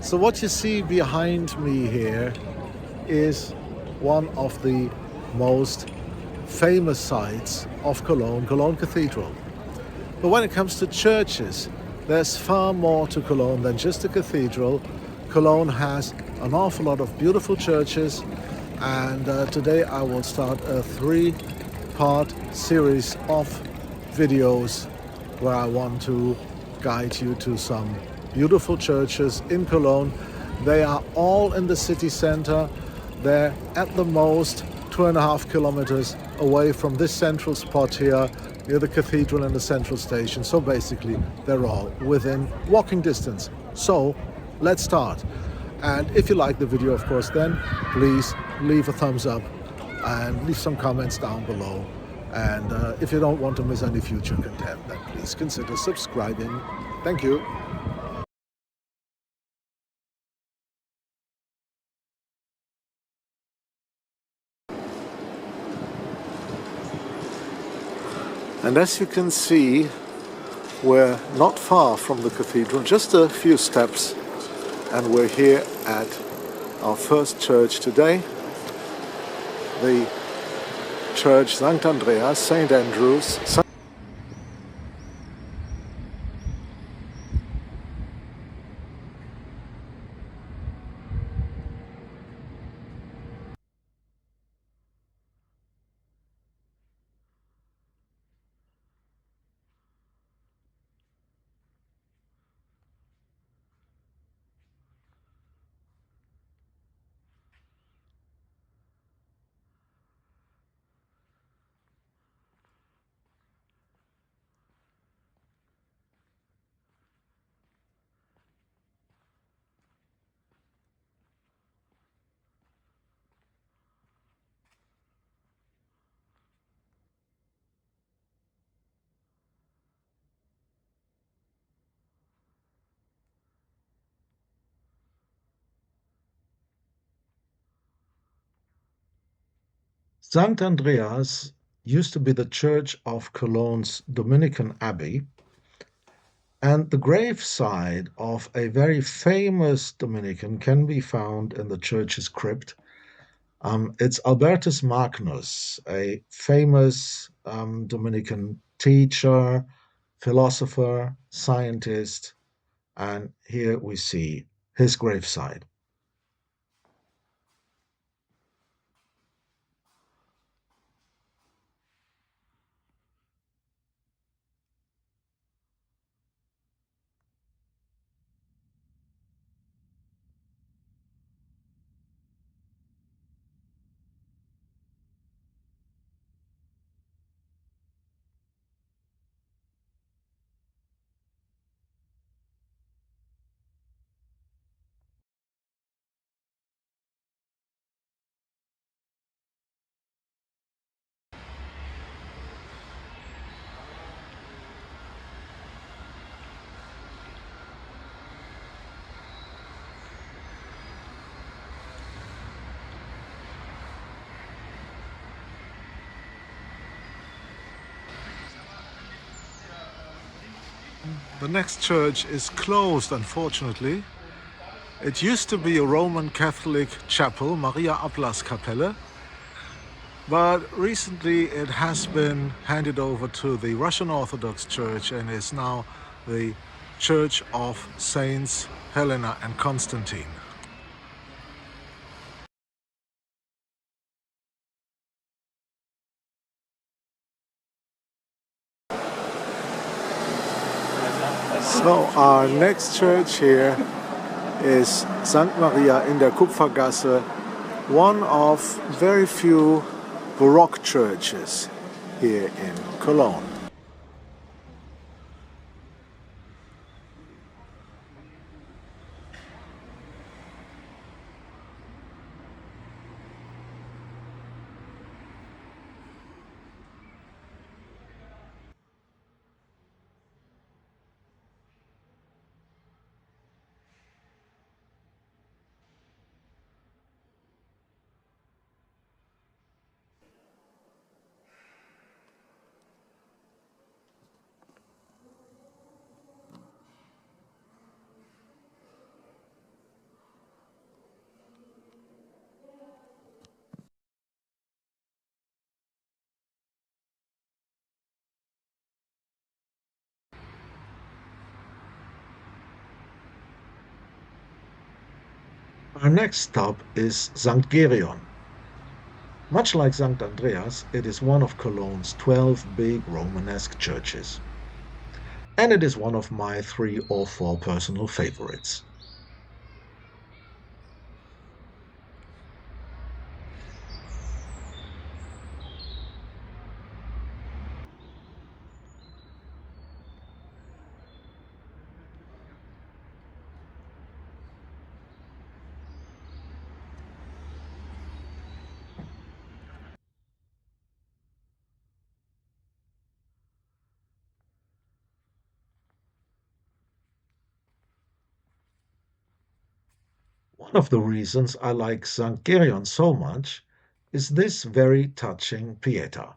So what you see behind me here is one of the most famous sites of Cologne, Cologne Cathedral. But when it comes to churches, there's far more to Cologne than just a cathedral. Cologne has an awful lot of beautiful churches, and today I will start a three-part series of videos where I want to guide you to some beautiful churches in Cologne. They are all in the city center. They're at the most 2.5 kilometers away from this central spot here near the cathedral and the central station. So basically they're all within walking distance. So let's start. And if you like the video, of course, then please leave a thumbs up and leave some comments down below. And if you don't want to miss any future content, then please consider subscribing. Thank you. And as you can see, we're not far from the cathedral, just a few steps, and we're here at our first church today, the church St. Andreas, St. Andrews. St. Andreas used to be the church of Cologne's Dominican Abbey, and the graveside of a very famous Dominican can be found in the church's crypt. It's Albertus Magnus, a famous Dominican teacher, philosopher, scientist, and here we see his graveside. The next church is closed, unfortunately. It used to be a Roman Catholic chapel, Maria Ablaskapelle, but recently it has been handed over to the Russian Orthodox Church and is now the Church of Saints Helena and Constantine. So our next church here is St. Maria in der Kupfergasse, one of very few Baroque churches here in Cologne. Our next stop is St. Gerion. Much like St. Andreas, it is one of Cologne's 12 big Romanesque churches. And it is one of my 3 or 4 personal favorites. One of the reasons I like St. Gerion so much is this very touching Pieta.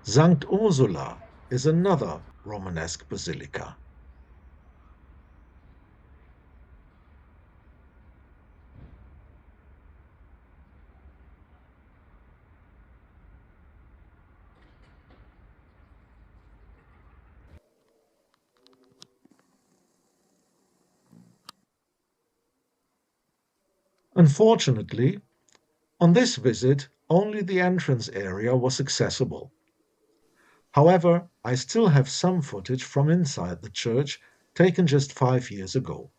St. Ursula is another Romanesque basilica. Unfortunately, on this visit, only the entrance area was accessible. However, I still have some footage from inside the church taken just 5 years ago.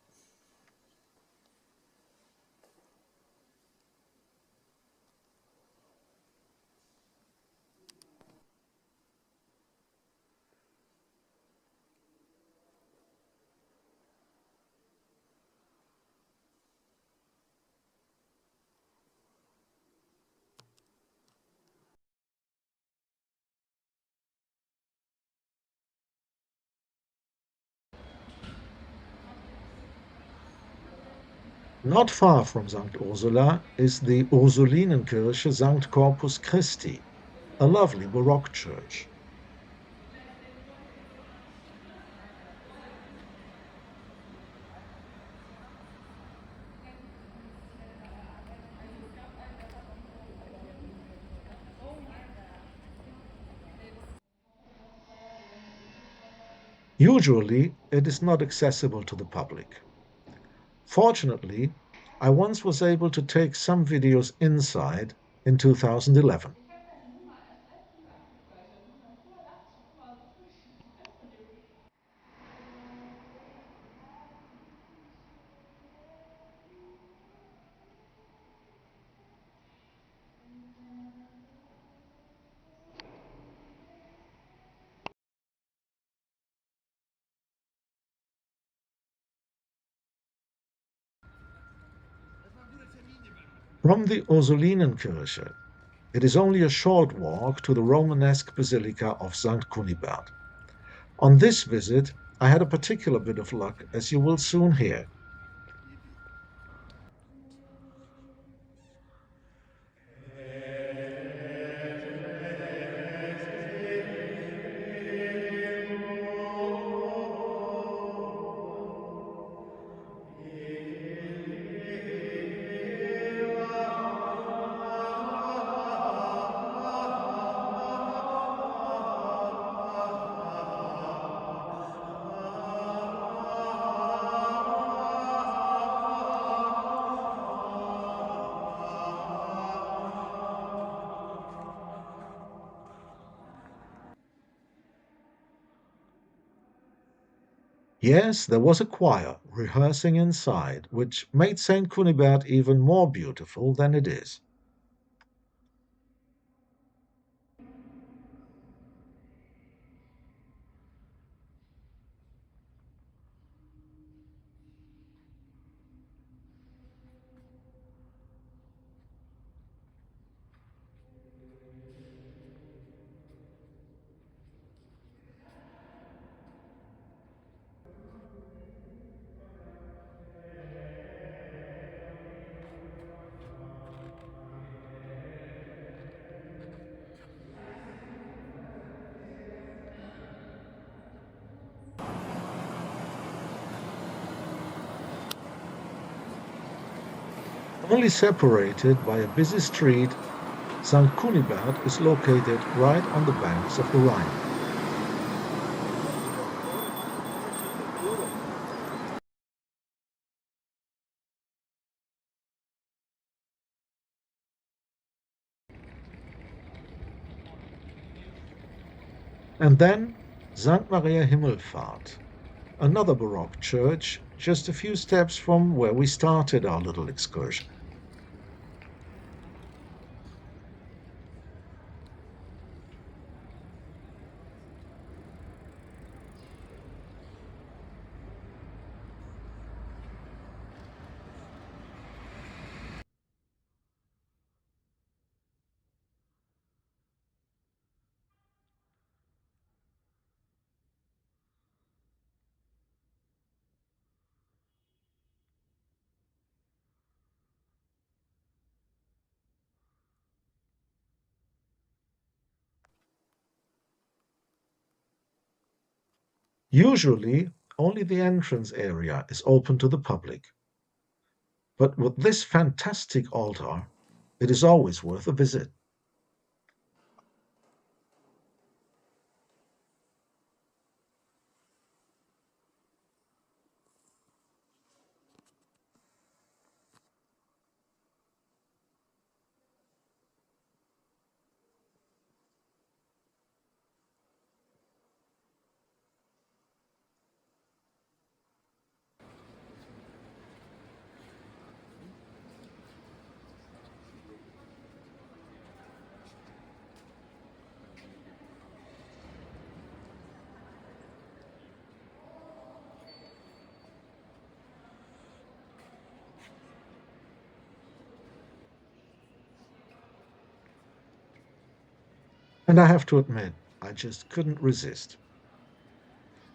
Not far from St. Ursula is the Ursulinenkirche St. Corpus Christi, a lovely Baroque church. Usually, it is not accessible to the public. Fortunately, I once was able to take some videos inside in 2011. From the Ursulinenkirche, it is only a short walk to the Romanesque Basilica of St. Cunibert. On this visit, I had a particular bit of luck, as you will soon hear. Yes, there was a choir rehearsing inside, which made St. Cunibert even more beautiful than it is. Only separated by a busy street, St. Cunibert is located right on the banks of the Rhine. And then St. Maria Himmelfahrt, another Baroque church just a few steps from where we started our little excursion. Usually, only the entrance area is open to the public, but with this fantastic altar, it is always worth a visit. And I have to admit, I just couldn't resist.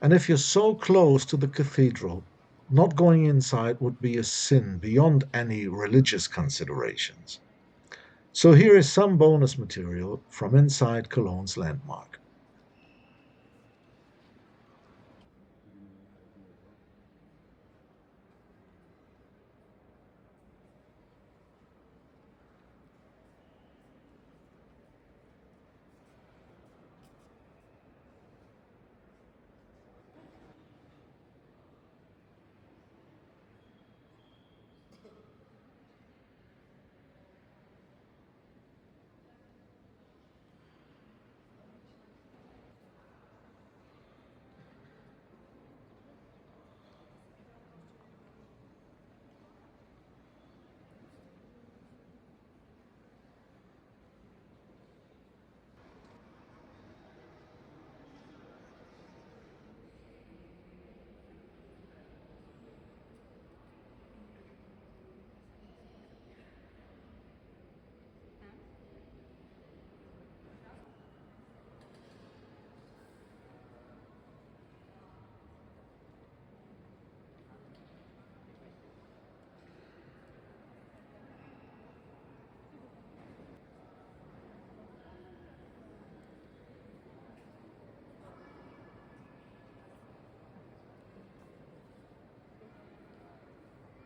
And if you're so close to the cathedral, not going inside would be a sin beyond any religious considerations. So here is some bonus material from inside Cologne's landmark.